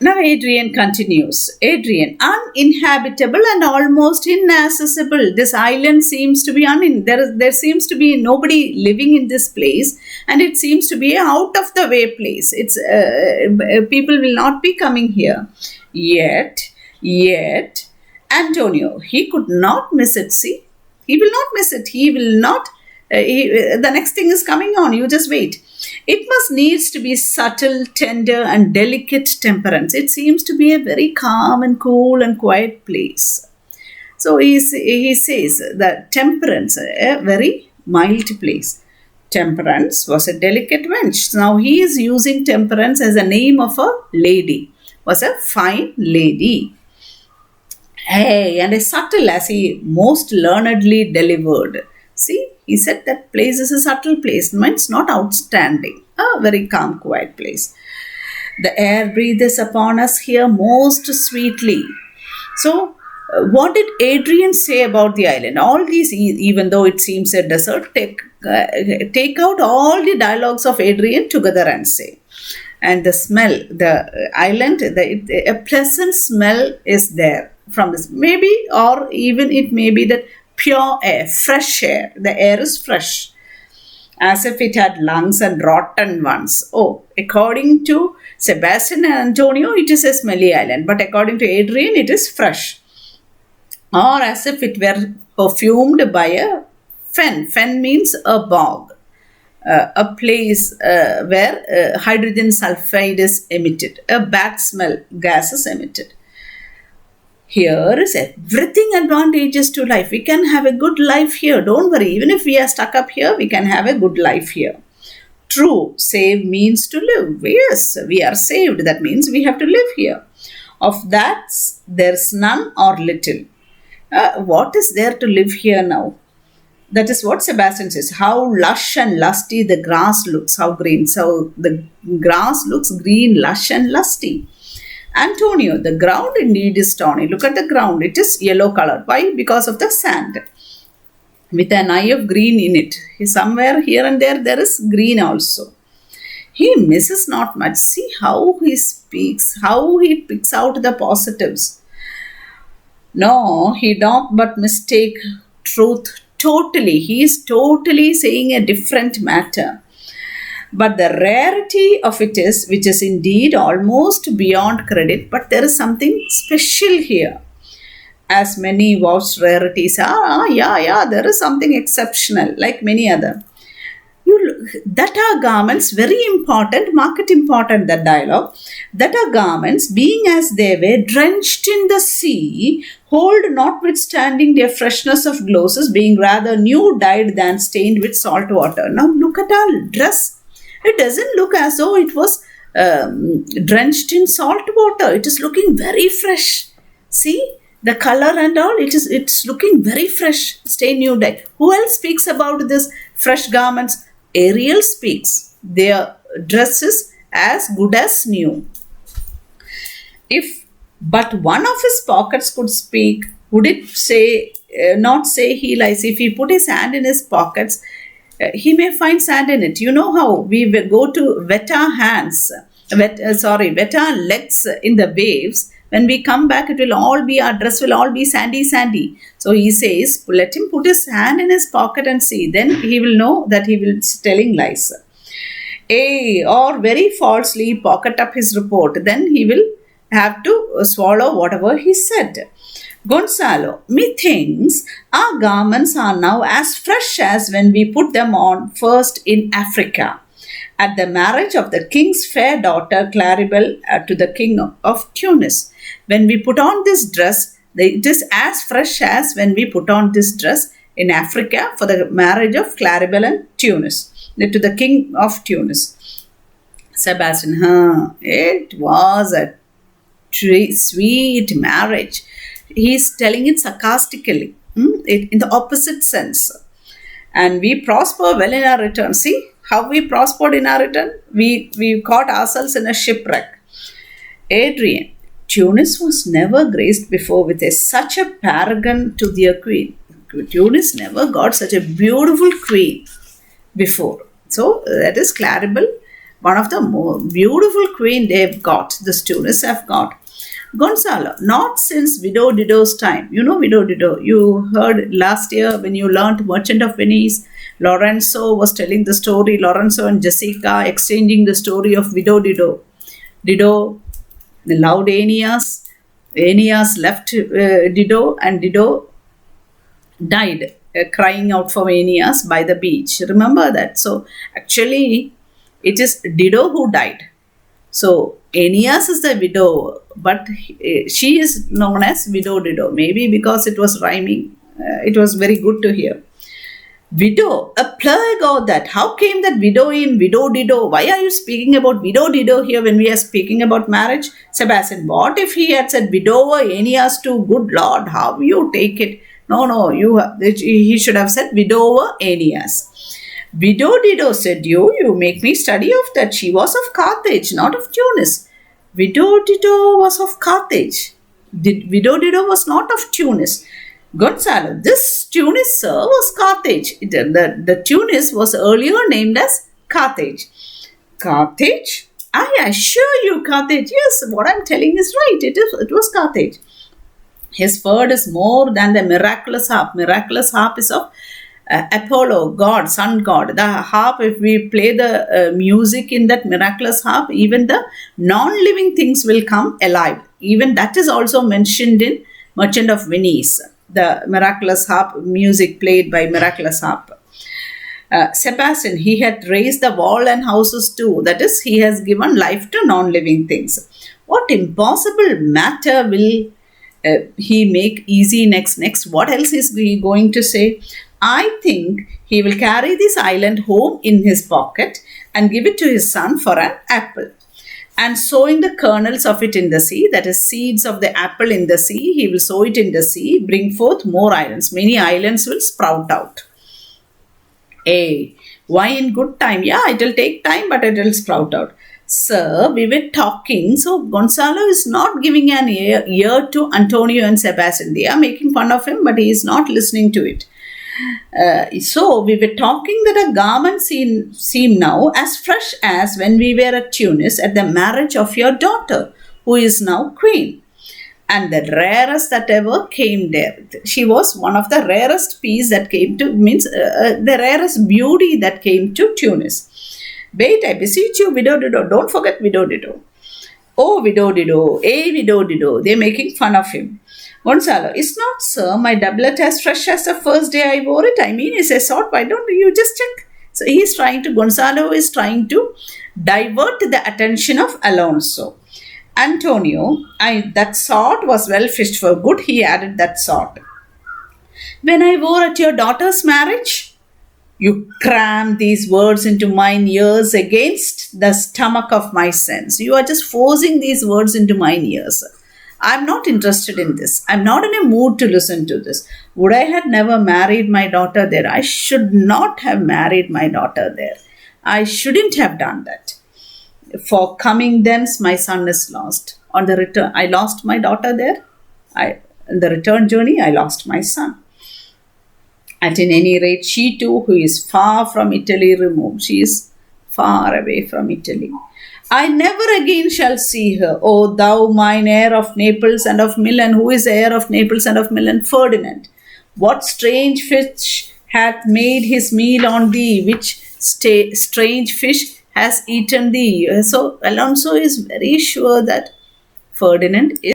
Now Adrian continues. Adrian, uninhabitable and almost inaccessible. This island seems to be there seems to be nobody living in this place, and it seems to be a out of the way place. It's people will not be coming here. Yet, Antonio, he could not miss it. See, he will not miss it. He will not. The next thing is coming on. You just wait. It must needs to be subtle, tender, and delicate temperance. It seems to be a very calm and cool and quiet place. So he says that temperance, a very mild place. Temperance was a delicate wench. Now he is using temperance as a name of a lady. Was a fine lady. Hey, and a subtle as he most learnedly delivered. See, he said that place is a subtle place, means not outstanding, a very calm, quiet place. The air breathes upon us here most sweetly. So, what did Adrian say about the island? All these, even though it seems a desert, take out all the dialogues of Adrian together and say. And the smell, the island, a pleasant smell is there from this. Maybe, or even it may be that pure air, fresh air. The air is fresh, as if it had lungs and rotten ones. Oh, according to Sebastian and Antonio, it is a smelly island, but according to Adrian, it is fresh. Or as if it were perfumed by a fen. Fen means a bog, a place where hydrogen sulfide is emitted, a bad smell gas is emitted. Here is everything advantageous to life. We can have a good life here. Don't worry. Even if we are stuck up here, we can have a good life here. True. Save means to live. Yes, we are saved. That means we have to live here. Of that, there's none or little. What is there to live here now? That is what Sebastian says. How lush and lusty the grass looks. How green. So the grass looks green, lush and lusty. Antonio, the ground indeed is stony. Look at the ground. It is yellow colored. Why? Because of the sand. With an eye of green in it. Somewhere here and there is green also. He misses not much. See how he speaks, how he picks out the positives. No, he doth but mistake truth totally. He is totally saying a different matter. But the rarity of it is, which is indeed almost beyond credit, but there is something special here. As many vouched rarities are, there is something exceptional, like many other. That are garments, very important, mark it important, that dialogue. That are garments, being as they were, drenched in the sea, hold notwithstanding their freshness of glosses, being rather new dyed than stained with salt water. Now look at our dress. It doesn't look as though it was drenched in salt water. It is looking very fresh. See the color and all. It's looking very fresh. Stay new dye. Who else speaks about this fresh garments? Ariel speaks. Their dress is as good as new. If but one of his pockets could speak, would it say not say he lies? If he put his hand in his pockets, he may find sand in it. You know how we will go to wet our hands, wet our legs in the waves. When we come back, our dress will all be sandy. So he says, let him put his hand in his pocket and see. Then he will know that he will be telling lies. Or very falsely pocket up his report. Then he will have to swallow whatever he said. Gonzalo, methinks our garments are now as fresh as when we put them on first in Africa, at the marriage of the king's fair daughter Claribel to the king of Tunis. When we put on this dress, it is as fresh as when we put on this dress in Africa for the marriage of Claribel and Tunis, to the king of Tunis. Sebastian, it was a sweet marriage. He is telling it sarcastically, in the opposite sense. And we prosper well in our return. See how we prospered in our return? We caught ourselves in a shipwreck. Adrian, Tunis was never graced before with such a paragon to their queen. Tunis never got such a beautiful queen before. So that is Claribel, one of the more beautiful queen they've got, the Tunis have got. Gonzalo, not since Widow Dido's time. You know Widow Dido. You heard last year when you learned Merchant of Venice. Lorenzo was telling the story. Lorenzo and Jessica exchanging the story of Widow Dido. Dido loved Aeneas. Aeneas left Dido, and Dido died crying out for Aeneas by the beach. Remember that? So actually, it is Dido who died. So Aeneas is the widow, but she is known as Widow Dido. Maybe because it was rhyming, it was very good to hear. Widow, a plague or that. How came that widow in Widow Dido? Why are you speaking about Widow Dido here when we are speaking about marriage? Sebastian, what if he had said widower Aeneas too? Good Lord, how you take it? No, he should have said widower Aeneas. Widow Dido, said you make me study of that. She was of Carthage, not of Tunis. Widow Dido was of Carthage. Widow Dido was not of Tunis. Gonzalo, this Tunis, sir, was Carthage. The Tunis was earlier named as Carthage. Carthage? I assure you, Carthage. Yes, what I'm telling is right. It was Carthage. His word is more than the miraculous harp. Miraculous harp is of Apollo, God, sun god. The harp, if we play the music in that miraculous harp, even the non-living things will come alive. Even that is also mentioned in Merchant of Venice. The miraculous harp, music played by miraculous harp. Sebastian, he had raised the wall and houses too. That is, he has given life to non-living things. What impossible matter will he make easy next? What else is he going to say? I think he will carry this island home in his pocket and give it to his son for an apple. And sowing the kernels of it in the sea, that is, seeds of the apple in the sea, he will sow it in the sea, bring forth more islands. Many islands will sprout out. Hey, why in good time? Yeah, it will take time, but it will sprout out. Sir, we were talking. So Gonzalo is not giving an ear to Antonio and Sebastian. They are making fun of him, but he is not listening to it. So we were talking that a garment seem now as fresh as when we were at Tunis at the marriage of your daughter, who is now queen, and the rarest that ever came there. She was one of the rarest piece that came to, means the rarest beauty that came to Tunis. Wait, I beseech you, Widow Dido, don't forget Widow Dido. Oh, Widow Dido, Widow Dido, they're making fun of him. Gonzalo, is not, sir, my doublet as fresh as the first day I wore it? I mean, is a sort, why don't you just check? So Gonzalo is trying to divert the attention of Alonso. Antonio, that sort was well fished for good, he added that sort. When I wore at your daughter's marriage? You cram these words into mine ears against the stomach of my sense. You are just forcing these words into mine ears. I'm not interested in this. I'm not in a mood to listen to this. Would I had never married my daughter there? I should not have married my daughter there. I shouldn't have done that. For coming thence, my son is lost. On the return, I lost my daughter there. On the return journey, I lost my son. At any rate, she too, who is far from Italy removed. She is far away from Italy. I never again shall see her. O thou mine heir of Naples and of Milan. Who is heir of Naples and of Milan? Ferdinand. What strange fish hath made his meal on thee? Which strange fish has eaten thee? So Alonso is very sure that Ferdinand is